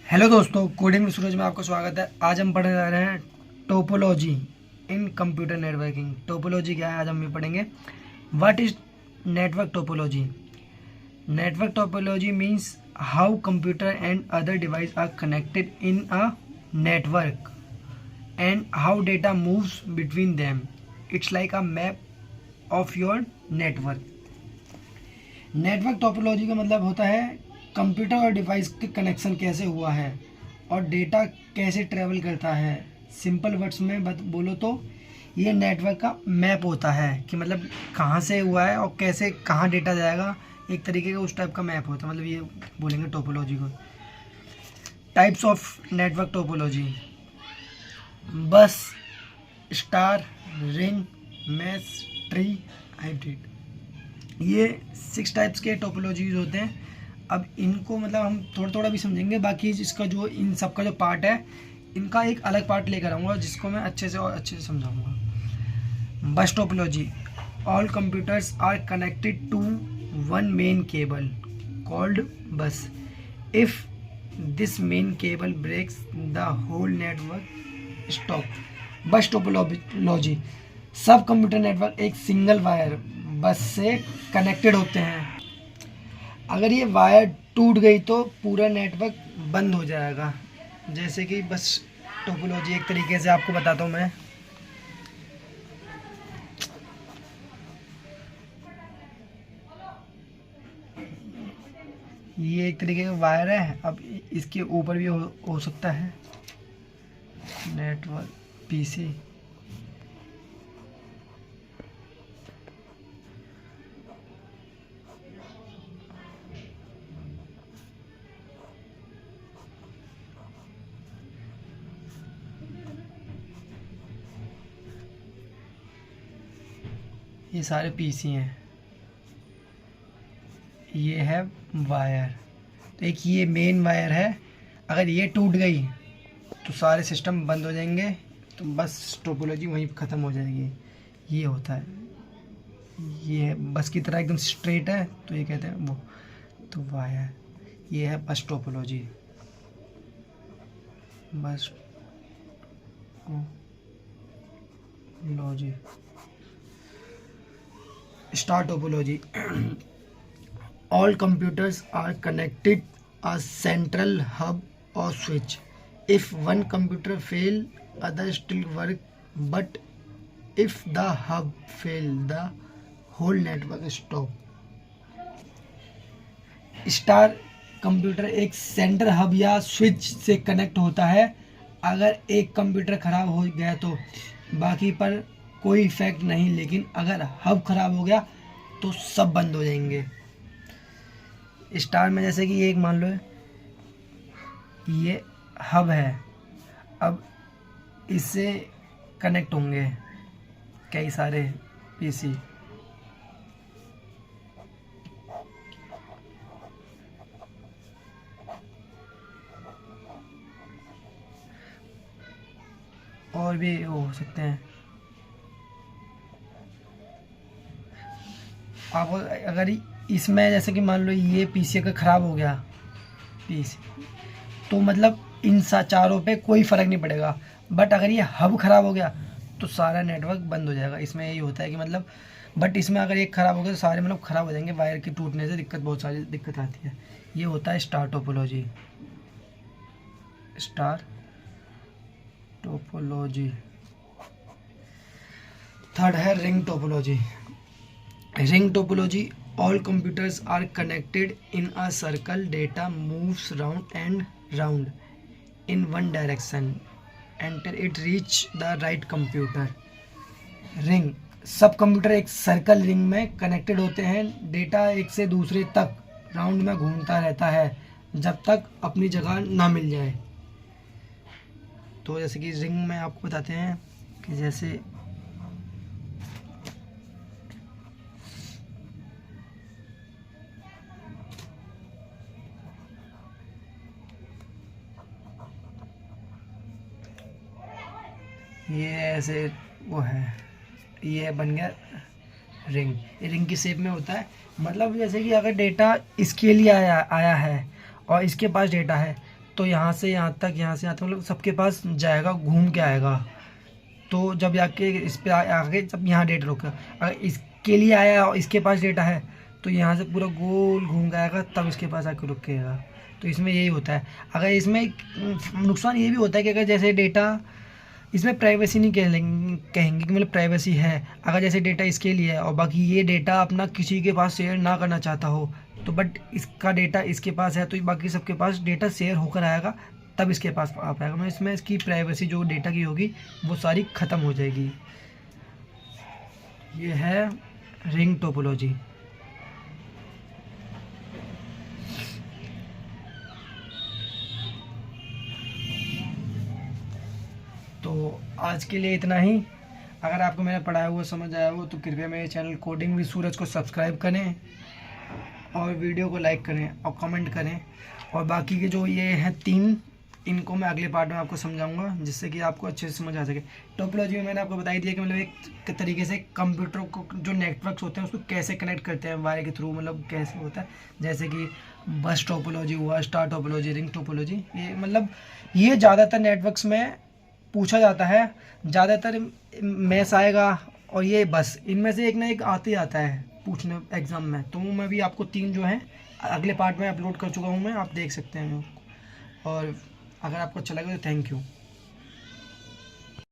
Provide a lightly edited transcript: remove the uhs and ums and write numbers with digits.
Hello दोस्तों, coding में सूरज में आपका स्वागत है। आज हम पढ़ने जा रहे हैं topology in computer networking. Topology क्या है आज हम ये पढ़ेंगे। What is network topology? Network topology means how computer and other device are connected in a network and how data moves between them. It's like a map of your network. Network topology का मतलब होता है computer और device के connection कैसे हुआ है और डेटा कैसे ट्रेवल करता है। सिंपल वर्ड्स में बोलो तो ये नेटवर्क का मैप होता है कि मतलब कहाँ से हुआ है और कैसे कहाँ डेटा जाएगा, एक तरीके का उस टाइप का मैप होता है। मतलब ये बोलेंगे टोपोलॉजी को। Types of network topology: bus, star, ring, mesh, tree, hybrid. ये 6 टाइप्स के टोपोलॉजीज होते हैं। अब इनको मतलब हम थोड़ा थोड़ा भी समझेंगे, बाकी इसका जो इन सब का जो पार्ट है इनका एक अलग पार्ट लेकर आऊँगा जिसको मैं अच्छे से और अच्छे से समझाऊंगा। Bus topology: all computers are connected to one main cable called bus. If this main cable breaks the whole network stop. Bus topology: सब कंप्यूटर नेटवर्क एक सिंगल वायर बस से कनेक्टेड होते हैं। अगर ये वायर टूट गई तो पूरा नेटवर्क बंद हो जाएगा। जैसे कि बस टोपोलॉजी एक तरीके से आपको बताता हूँ मैं। ये एक तरीके का वायर है। अब इसके ऊपर भी हो सकता है नेटवर्क पीसी। ये सारे पीसी हैं। ये है वायर, तो एक ये मेन वायर है। अगर ये टूट गई तो सारे सिस्टम बंद हो जाएंगे, तो बस टोपोलॉजी वहीं ख़त्म हो जाएगी। ये होता है, ये बस की तरह एकदम स्ट्रेट है तो ये कहते हैं वो तो वायर। ये है बस टोपोलॉजी। बस topology. Star topology: all computers are connected a central hub or switch. If one computer fail, others still work, but if the hub fail, the whole network stop. Star computer एक centre hub या switch से connect होता है। अगर एक computer खराब हो गया तो बाकी पर कोई इफेक्ट नहीं, लेकिन अगर हब खराब हो गया तो सब बंद हो जाएंगे। स्टार में जैसे कि ये एक मान लो ये हब है, अब इससे कनेक्ट होंगे कई सारे पीसी। और भी हो सकते हैं। आप अगर इसमें जैसे कि मान लो ये पीसी अगर ख़राब हो गया पीसी, तो मतलब इन चारों पे कोई फ़र्क नहीं पड़ेगा। बट अगर ये हब ख़राब हो गया तो सारा नेटवर्क बंद हो जाएगा। इसमें यही होता है कि मतलब बट इसमें अगर एक ख़राब हो गया तो सारे मतलब ख़राब हो जाएंगे। वायर के टूटने से बहुत सारी दिक्कत आती है। ये होता है star topology. Star topology. Third है ring topology. Ring topology: all computers are connected in a circle. Data moves round and round in one direction until it reach the right computer. Ring: सब computer एक circle ring में connected होते हैं। Data एक से दूसरे तक round में घूमता रहता है जब तक अपनी जगह ना मिल जाए। तो जैसे कि रिंग में आपको बताते हैं कि जैसे ये ऐसे वो है, ये बन गया रिंग। रिंग की शेप में होता है। मतलब जैसे कि अगर डेटा इसके लिए आया है और इसके पास डेटा है तो यहाँ से यहाँ तक, यहाँ से यहाँ तक, मतलब सबके पास जाएगा, घूम के आएगा। तो जब जाके इस पे आगे जब यहाँ डेटा रुका, अगर इसके लिए आया और इसके पास डेटा है तो यहाँ से पूरा गोल घूम के आएगा, तब इसके पास आके रुकेगा। तो इसमें यही होता है। अगर इसमें नुकसान ये भी होता है कि अगर जैसे डेटा, इसमें प्राइवेसी नहीं कहेंगे कि मतलब प्राइवेसी है। अगर जैसे डेटा इसके लिए है और बाकी ये डेटा अपना किसी के पास शेयर ना करना चाहता हो, तो बट इसका डेटा इसके पास है तो बाकी सबके पास डेटा शेयर होकर आएगा, तब इसके पास आ पाएगा। मतलब इसमें इसकी प्राइवेसी जो डेटा की होगी वो सारी ख़त्म हो जाएगी। ये है रिंग टोपोलॉजी। तो आज के लिए इतना ही। अगर आपको मैंने पढ़ाया हुआ समझ आया हो तो कृपया मेरे चैनल कोडिंग विद सूरज को सब्सक्राइब करें और वीडियो को लाइक करें और कमेंट करें। और बाकी के जो ये हैं 3, इनको मैं अगले पार्ट में आपको समझाऊंगा, जिससे कि आपको अच्छे से समझ आ सके। टोपोलॉजी में मैंने आपको बताई दिया कि मतलब एक तरीके से कंप्यूटर को जो नेटवर्क्स होते हैं उसको कैसे कनेक्ट करते हैं वायर के थ्रू, मतलब कैसे होता है। जैसे कि बस टोपोलॉजी हुआ, स्टार टोपोलॉजी, रिंग टोपोलॉजी, ये मतलब ये ज़्यादातर नेटवर्क्स में पूछा जाता है। ज़्यादातर मैस आएगा और ये बस, इनमें से एक ना एक आते ही आता है पूछने एग्ज़ाम में। तो मैं भी आपको 3 जो हैं अगले पार्ट में अपलोड कर चुका हूँ मैं, आप देख सकते हैं। और अगर आपको अच्छा लगे तो थैंक यू।